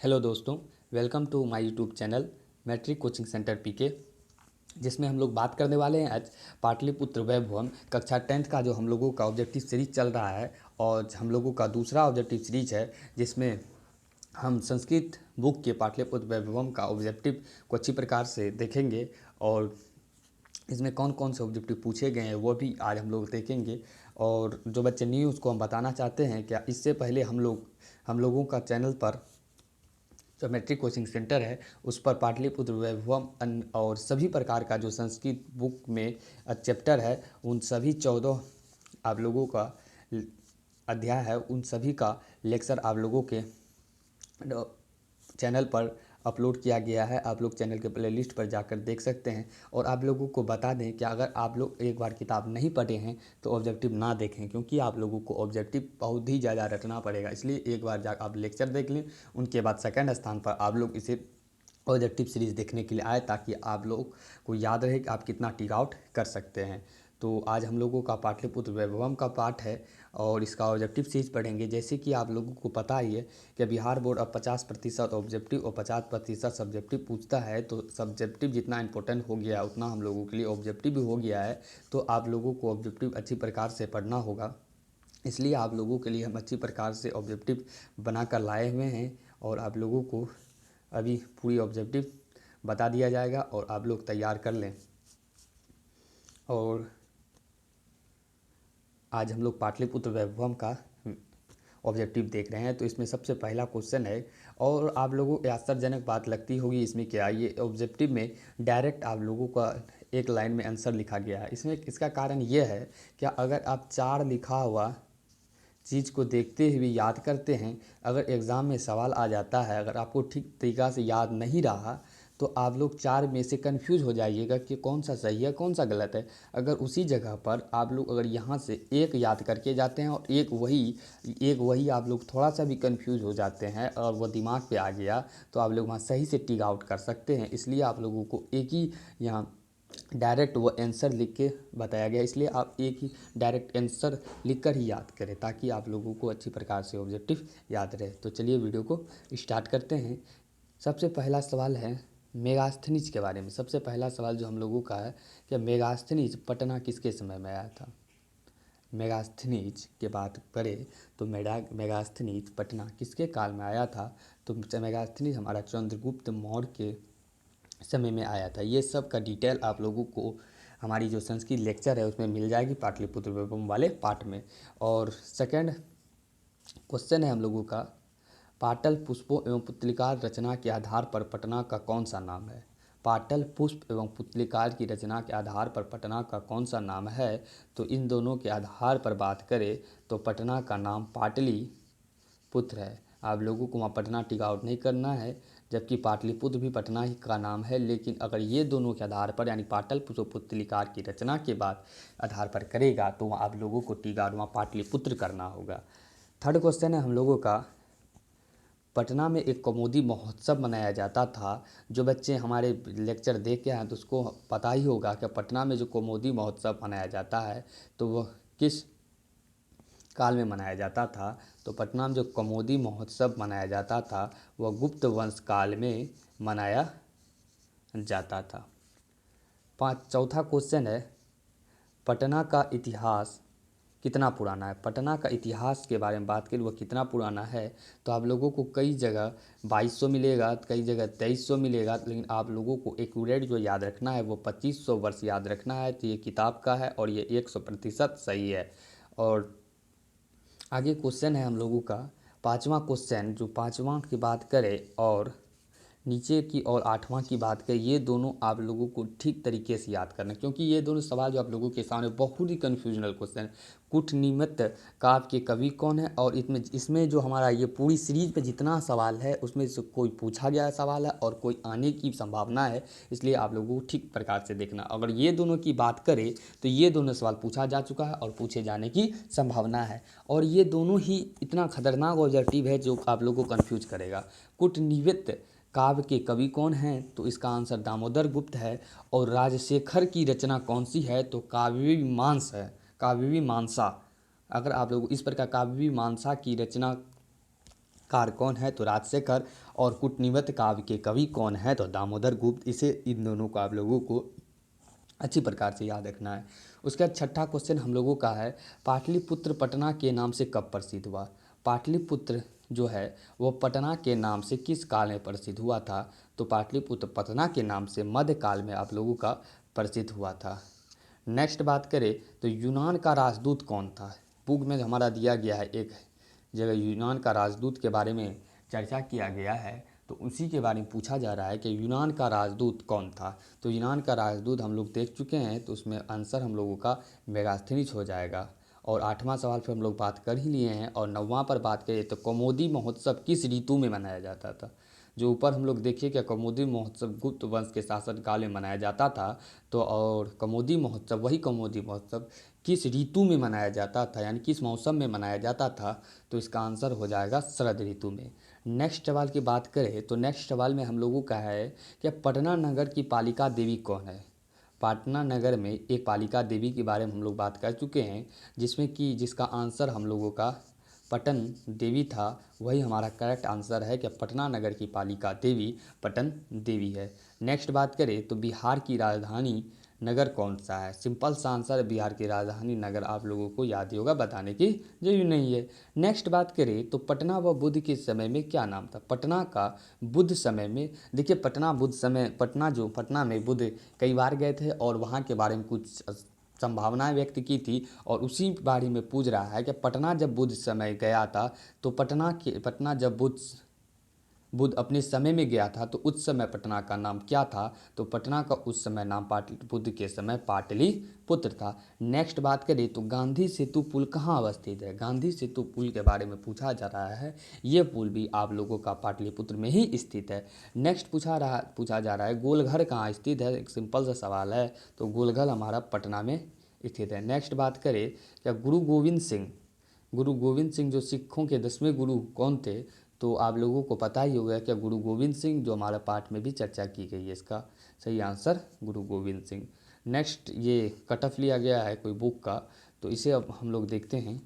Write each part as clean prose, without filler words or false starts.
Hello दोस्तों, welcome to my YouTube channel matric coaching centre PK, जिसमें हम लोग बात करने वाले हैं आज पाटलिपुत्र वैभवम कक्षा 10th का जो हम लोगों का ऑब्जेक्टिव सीरीज चल रहा है। और हम लोगों का दूसरा ऑब्जेक्टिव सीरीज है जिसमें हम संस्कृत बुक के पाटलिपुत्र वैभवम का ऑब्जेक्टिव को अच्छी प्रकार से देखेंगे। और इसमें कौन कौन से ऑब्जेक्टिव पूछे गए हैं वो भी आज हम लोग देखेंगे। और जो बच्चे न्यू उसको हम बताना चाहते हैं क्या इससे पहले हम लोगों का चैनल पर जो मैट्रिक कोचिंग सेंटर है उस पर पाटलिपुत्र वैभवम और सभी प्रकार का जो संस्कृत बुक में चैप्टर है उन सभी 14 आप लोगों का अध्याय है, उन सभी का लेक्चर आप लोगों के चैनल पर अपलोड किया गया है। आप लोग चैनल के प्लेलिस्ट पर जाकर देख सकते हैं। और आप लोगों को बता दें कि अगर आप लोग एक बार किताब नहीं पढ़े हैं तो ऑब्जेक्टिव ना देखें, क्योंकि आप लोगों को ऑब्जेक्टिव बहुत ही ज़्यादा रटना पड़ेगा। इसलिए एक बार जा आप लेक्चर देख लें, उनके बाद सेकंड स्थान पर आप लोग इसे ऑब्जेक्टिव सीरीज़ देखने के लिए आए, ताकि आप लोग को याद रहे कि आप कितना टिक आउट कर सकते हैं। तो आज हम लोगों का पाटलिपुत्र वैभवम का पाठ है और इसका ऑब्जेक्टिव सीरीज पढ़ेंगे। जैसे कि आप लोगों को पता ही है कि बिहार बोर्ड अब 50% ऑब्जेक्टिव और 50% सब्जेक्टिव पूछता है, तो सब्जेक्टिव जितना इंपॉर्टेंट हो गया उतना हम लोगों के लिए ऑब्जेक्टिव भी हो गया है। तो आप लोगों को ऑब्जेक्टिव अच्छी प्रकार से पढ़ना होगा, इसलिए आप लोगों के लिए हम अच्छी प्रकार से ऑब्जेक्टिव बना कर लाए हुए हैं। और आप लोगों को अभी पूरी ऑब्जेक्टिव बता दिया जाएगा और आप लोग तैयार कर लें। और आज हम लोग पाटलिपुत्र वैभवम का ऑब्जेक्टिव देख रहे हैं। तो इसमें सबसे पहला क्वेश्चन है, और आप लोगों को आश्चर्यजनक बात लगती होगी इसमें क्या ये ऑब्जेक्टिव में डायरेक्ट आप लोगों का एक लाइन में आंसर लिखा गया है। इसमें इसका कारण ये है कि अगर आप 4 लिखा हुआ चीज़ को देखते हुए याद करते हैं, अगर एग्ज़ाम में सवाल आ जाता है, अगर आपको ठीक तरीक़ा से याद नहीं रहा तो आप लोग 4 में से कन्फ्यूज़ हो जाइएगा कि कौन सा सही है कौन सा गलत है। अगर उसी जगह पर आप लोग अगर यहाँ से एक याद करके जाते हैं और एक वही आप लोग थोड़ा सा भी कन्फ्यूज़ हो जाते हैं और वो दिमाग पे आ गया, तो आप लोग वहाँ सही से टिक आउट कर सकते हैं। इसलिए आप लोगों को एक ही यहाँ डायरेक्ट वो आंसर लिख के बताया गया, इसलिए आप एक ही डायरेक्ट आंसर लिख कर ही याद करें, ताकि आप लोगों को अच्छी प्रकार से ऑब्जेक्टिव याद रहे। तो चलिए वीडियो को स्टार्ट करते हैं। सबसे पहला सवाल है मेगास्थनीज के बारे में। सबसे पहला सवाल जो हम लोगों का है कि मेगास्थनीज पटना किसके समय में आया था। मेगास्थनीज की बात करें तो मेगास्थनीज पटना किसके काल में आया था। तो मेगास्थनीज हमारा चंद्रगुप्त मौर्य के समय में आया था। ये सब का डिटेल आप लोगों को हमारी जो संस्कृत लेक्चर है उसमें मिल जाएगी पाटलिपुत्र वैभवम वाले पार्ट में। और सेकंड क्वेश्चन है हम लोगों का, पाटल पुष्पों एवं पुतलिकार रचना के आधार पर पटना का कौन सा नाम है। पाटल पुष्प एवं पुतलिकार की रचना के आधार पर पटना का कौन सा नाम है। तो इन दोनों के आधार पर बात करें तो पटना का नाम पाटली पुत्र है। आप लोगों को वहाँ पटना टिक आउट नहीं करना है, जबकि पाटलिपुत्र भी पटना ही का नाम है। लेकिन अगर ये दोनों के आधार पर यानी पाटल पुतलिकार की रचना के बाद आधार पर करेगा तो वहाँ आप लोगों को टिक आउट वहाँ पाटलिपुत्र करना होगा। थर्ड क्वेश्चन है हम लोगों का, पटना में एक कौमुदी महोत्सव मनाया जाता था। जो बच्चे हमारे लेक्चर देख के हैं तो उसको पता ही होगा कि पटना में जो कौमुदी महोत्सव मनाया जाता है तो वह किस काल में मनाया जाता था। तो पटना में जो कौमुदी महोत्सव मनाया जाता था वह गुप्त वंश काल में मनाया जाता था। चौथा क्वेश्चन है, पटना का इतिहास कितना पुराना है। पटना का इतिहास के बारे में बात करें वह कितना पुराना है, तो आप लोगों को कई जगह 2200 मिलेगा, कई जगह 2300 मिलेगा, लेकिन आप लोगों को एक्यूरेट जो याद रखना है वो 2500 वर्ष याद रखना है। तो ये किताब का है और ये 100% सही है। और आगे क्वेश्चन है हम लोगों का पाँचवा क्वेश्चन, जो पाँचवा की बात करें और नीचे की और आठवां की बात करें, ये दोनों आप लोगों को ठीक तरीके से याद करना है, क्योंकि ये दोनों सवाल जो आप लोगों के सामने बहुत ही कन्फ्यूजनल क्वेश्चन है। कुटनिमित काव्य के कवि कौन है, और इसमें जो हमारा ये पूरी सीरीज पे जितना सवाल है उसमें से कोई पूछा गया सवाल है और कोई आने की संभावना है, इसलिए आप लोगों को ठीक प्रकार से देखना। अगर ये दोनों की बात करें तो ये दोनों सवाल पूछा जा चुका है और पूछे जाने की संभावना है, और ये दोनों ही इतना खतरनाक ऑब्जेक्टिव है जो आप लोगों को कन्फ्यूज करेगा। कुटनिमित काव्य के कवि कौन हैं, तो इसका आंसर दामोदर गुप्त है। और राजशेखर की रचना कौन सी है, तो काव्यमीमांसा है, काव्यमीमांसा। अगर आप लोग इस प्रकार काव्यमीमांसा की रचना कार कौन है? तो राजशेखर। और कूटनीति काव्य के कवि कौन है? तो दामोदर गुप्त। इसे इन दोनों को आप लोगों को अच्छी प्रकार से याद रखना है। उसके बाद छठा क्वेश्चन हम लोगों का है, पाटलिपुत्र पटना के नाम से कब प्रसिद्ध हुआ? पाटलिपुत्र जो है वो पटना के नाम से किस काल में प्रसिद्ध हुआ था? तो पाटलिपुत्र पटना के नाम से मध्यकाल में आप लोगों का प्रसिद्ध हुआ था। नेक्स्ट बात करें तो यूनान का राजदूत कौन था? बुक में हमारा दिया गया है, एक जगह यूनान का राजदूत के बारे में चर्चा किया गया है, तो उसी के बारे में पूछा जा रहा है कि यूनान का राजदूत कौन था। तो यूनान का राजदूत हम लोग देख चुके हैं, तो उसमें आंसर हम लोगों का मेगास्थनीज हो जाएगा। और 8वां सवाल पर हम लोग बात कर ही लिए हैं। और 9वां पर बात करें तो कौमुदी महोत्सव किस ऋतु में मनाया जाता था? जो ऊपर हम लोग देखिए कि कौमुदी महोत्सव गुप्त वंश के शासनकाल में मनाया जाता था। तो और कौमुदी महोत्सव, वही कौमुदी महोत्सव किस ऋतु में मनाया जाता था, यानी किस मौसम में मनाया जाता था? तो इसका आंसर हो जाएगा शरद ऋतु में। नेक्स्ट सवाल की बात करें तो नेक्स्ट सवाल में हम लोगों का है कि पटना नगर की पालिका देवी कौन है? पटना नगर में एक पालिका देवी के बारे में हम लोग बात कर चुके हैं, जिसमें कि जिसका आंसर हम लोगों का पटन देवी था। वही हमारा करेक्ट आंसर है कि पटना नगर की पालिका देवी पटन देवी है। नेक्स्ट बात करें तो बिहार की राजधानी नगर कौन सा है? सिंपल सा आंसर, बिहार की राजधानी नगर आप लोगों को याद ही होगा, बताने की जरूरी नहीं है। नेक्स्ट बात करें तो पटना व बुद्ध के समय में क्या नाम था? पटना का बुद्ध समय में, देखिए पटना बुद्ध समय, पटना में बुद्ध कई बार गए थे और वहाँ के बारे में कुछ संभावनाएं व्यक्त की थी, और उसी बारे में पूछ रहा है कि पटना जब बुद्ध समय गया था, तो पटना जब बुद्ध अपने समय में गया था तो उस समय पटना का नाम क्या था? तो पटना का उस समय नाम बुद्ध के समय पाटलिपुत्र था। नेक्स्ट बात करें तो गांधी सेतु पुल कहाँ अवस्थित है? गांधी सेतु पुल के बारे में पूछा जा रहा है। ये पुल भी आप लोगों का पाटलिपुत्र में ही स्थित है। नेक्स्ट पूछा जा रहा है गोलघर कहाँ स्थित है? एक सिंपल सा सवाल है, तो गोलघर हमारा पटना में स्थित है। नेक्स्ट बात करें क्या गुरु गोविंद सिंह जो सिखों के 10वें गुरु कौन थे? तो आप लोगों को पता ही होगा कि गुरु गोविंद सिंह, जो हमारा पाठ में भी चर्चा की गई है। इसका सही आंसर गुरु गोविंद सिंह। नेक्स्ट ये कट ऑफ लिया गया है कोई बुक का, तो इसे अब हम लोग देखते हैं।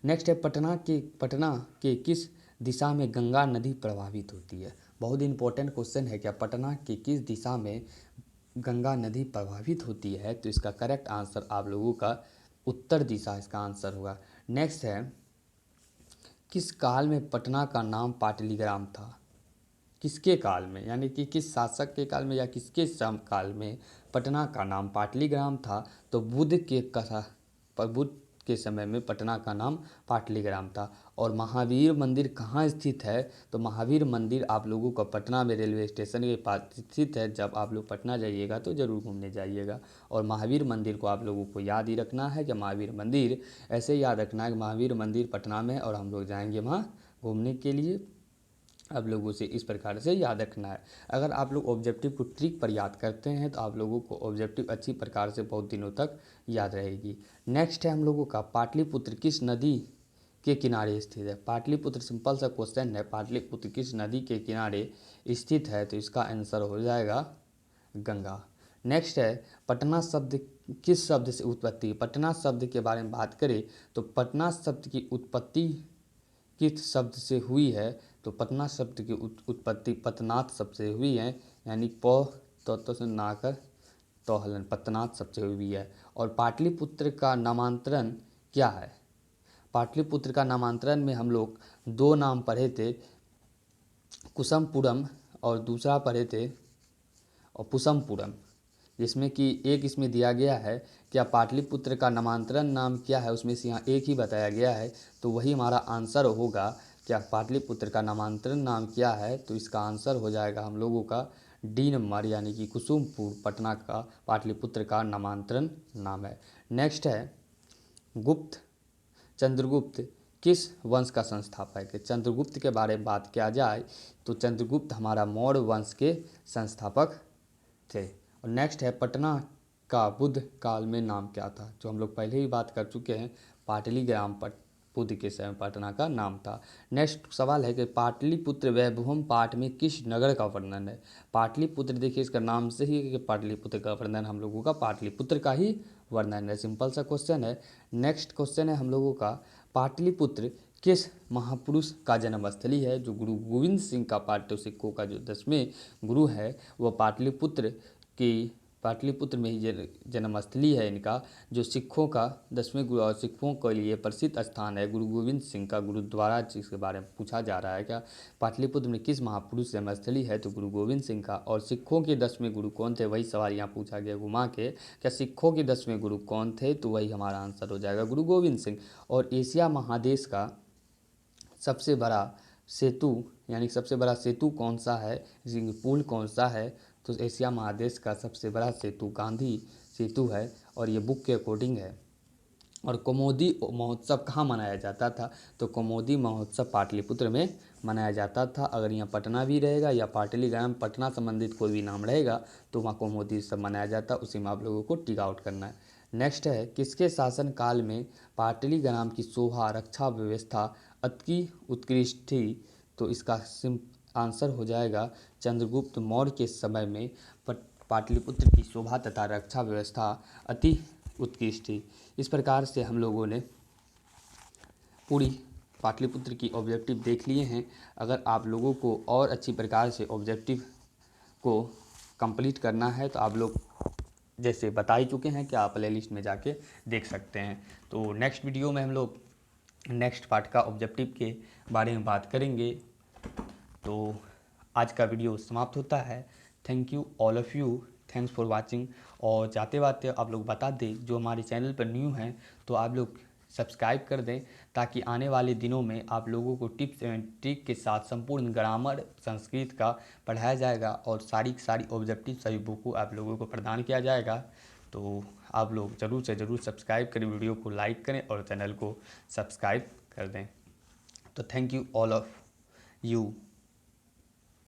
नेक्स्ट है पटना के किस दिशा में गंगा नदी प्रभावित होती है? बहुत इंपॉर्टेंट क्वेश्चन है, क्या पटना की किस दिशा में गंगा नदी प्रभावित होती है? तो इसका करेक्ट आंसर आप लोगों का उत्तर दिशा इसका आंसर होगा। नेक्स्ट है किस काल में पटना का नाम पाटलीग्राम था? किसके काल में, यानी कि किस शासक के काल में या किसके काल में पटना का नाम पाटलीग्राम था? तो बुद्ध के समय में पटना का नाम पाटलीग्राम था। और महावीर मंदिर कहाँ स्थित है? तो महावीर मंदिर आप लोगों को पटना में रेलवे स्टेशन के पास स्थित है। जब आप लोग पटना जाइएगा तो ज़रूर घूमने जाइएगा। और महावीर मंदिर को आप लोगों को याद ही रखना है कि महावीर मंदिर, ऐसे याद रखना है कि महावीर मंदिर पटना में, और हम लोग जाएंगे वहाँ घूमने के लिए। आप लोगों से इस प्रकार से याद रखना है। अगर आप लोग ऑब्जेक्टिव को ट्रिक पर याद करते हैं तो आप लोगों को ऑब्जेक्टिव अच्छी प्रकार से बहुत दिनों तक याद रहेगी। नेक्स्ट है हम लोगों का पाटलिपुत्र किस नदी के किनारे स्थित है? पाटलिपुत्र सिंपल सा क्वेश्चन है, पाटलिपुत्र किस नदी के किनारे स्थित है? तो इसका आंसर हो जाएगा गंगा। नेक्स्ट है पटना शब्द किस शब्द से उत्पत्ति? पटना शब्द के बारे में बात करें तो पटना शब्द की उत्पत्ति किस शब्द से हुई है? तो पटना शब्द की उत्पत्ति पतनाथ शब्द से हुई है, यानी तो से नाकर तो हलन पतनाथ शब्द से हुई है। और पाटलिपुत्र का नामांतरण क्या है? पाटलिपुत्र का नामांतरण में हम लोग दो नाम पढ़े थे, कुसुमपुरम और दूसरा पढ़े थे और पुसमपुरम, जिसमें कि एक इसमें दिया गया है क्या पाटलिपुत्र का नामांतरण नाम क्या है, उसमें से यहाँ एक ही बताया गया है, तो वही हमारा आंसर होगा। क्या पाटलिपुत्र का नामांतरण नाम क्या है? तो इसका आंसर हो जाएगा हम लोगों का डी नंबर, यानी कि कुसुमपुर पटना का पाटलिपुत्र का नामांतरण नाम है। नेक्स्ट है चंद्रगुप्त किस वंश का संस्थापक है? चंद्रगुप्त के बारे में बात किया जाए तो चंद्रगुप्त हमारा मौर्य वंश के संस्थापक थे। और नेक्स्ट है पटना का बुद्ध काल में नाम क्या था? जो हम लोग पहले ही बात कर चुके हैं, पाटलीग्राम बुद्ध के समय पटना का नाम था। नेक्स्ट सवाल है कि पाटलिपुत्र वैभवम पाठ में किस नगर का वर्णन है? पाटलिपुत्र देखिए इसका नाम से ही कि पाटलिपुत्र का वर्णन हम लोगों का पाटलिपुत्र का ही वर्णन है। सिंपल सा क्वेश्चन है। नेक्स्ट क्वेश्चन है हम लोगों का पाटलिपुत्र किस महापुरुष का जन्मस्थली है। जो गुरु गोविंद सिंह का पाठ्य सिक्खों का जो 10वें गुरु है वह पाटलिपुत्र में ही जन्मस्थली है इनका। जो सिखों का 10वें गुरु और सिखों के लिए प्रसिद्ध स्थान है गुरु गोविंद सिंह का गुरुद्वारा, जिसके बारे में पूछा जा रहा है। क्या पाटलिपुत्र में किस महापुरुष जन्मस्थली है, तो गुरु गोविंद सिंह का। और सिखों के 10वें गुरु कौन थे, वही सवाल यहाँ पूछा गया घुमा के। क्या सिखों के 10वें गुरु कौन थे, तो वही हमारा आंसर हो जाएगा गुरु गोविंद सिंह। और एशिया महादेश का सबसे बड़ा सेतु यानी सबसे बड़ा सेतु कौन सा है, पुल कौन सा है, तो एशिया महादेश का सबसे बड़ा सेतु गांधी सेतु है और ये बुक के अकॉर्डिंग है। और कौमुदी महोत्सव कहाँ मनाया जाता था, तो कौमुदी महोत्सव पाटलिपुत्र में मनाया जाता था। अगर यहाँ पटना भी रहेगा या पाटलीग्राम पटना संबंधित कोई भी नाम रहेगा तो वहाँ कौमुदी सब मनाया जाता, उसी में आप लोगों को टिक आउट करना है। नेक्स्ट है, किसके शासन काल में पाटलीग्राम की शोभा रक्षा व्यवस्था अति उत्कृष्ट थी, तो इसका आंसर हो जाएगा चंद्रगुप्त मौर्य के समय में पाटलिपुत्र की शोभा तथा रक्षा व्यवस्था अति उत्कृष्ट थी। इस प्रकार से हम लोगों ने पूरी पाटलिपुत्र की ऑब्जेक्टिव देख लिए हैं। अगर आप लोगों को और अच्छी प्रकार से ऑब्जेक्टिव को कंप्लीट करना है तो आप लोग जैसे बता ही चुके हैं कि आप प्ले लिस्ट में जाके देख सकते हैं। तो नेक्स्ट वीडियो में हम लोग नेक्स्ट पार्ट का ऑब्जेक्टिव के बारे में बात करेंगे। तो आज का वीडियो समाप्त होता है। Thank you all of you, thanks for watching. और जाते जाते आप लोग बता दें जो हमारे चैनल पर न्यू हैं तो आप लोग सब्सक्राइब कर दें, ताकि आने वाले दिनों में आप लोगों को टिप्स एंड ट्रिक के साथ संपूर्ण ग्रामर संस्कृत का पढ़ाया जाएगा और सारी ऑब्जेक्टिव सभी बुक को आप लोगों को प्रदान किया जाएगा। तो आप लोग ज़रूर से ज़रूर सब्सक्राइब करें, वीडियो को लाइक करें और चैनल को सब्सक्राइब कर दें। तो thank you all of you.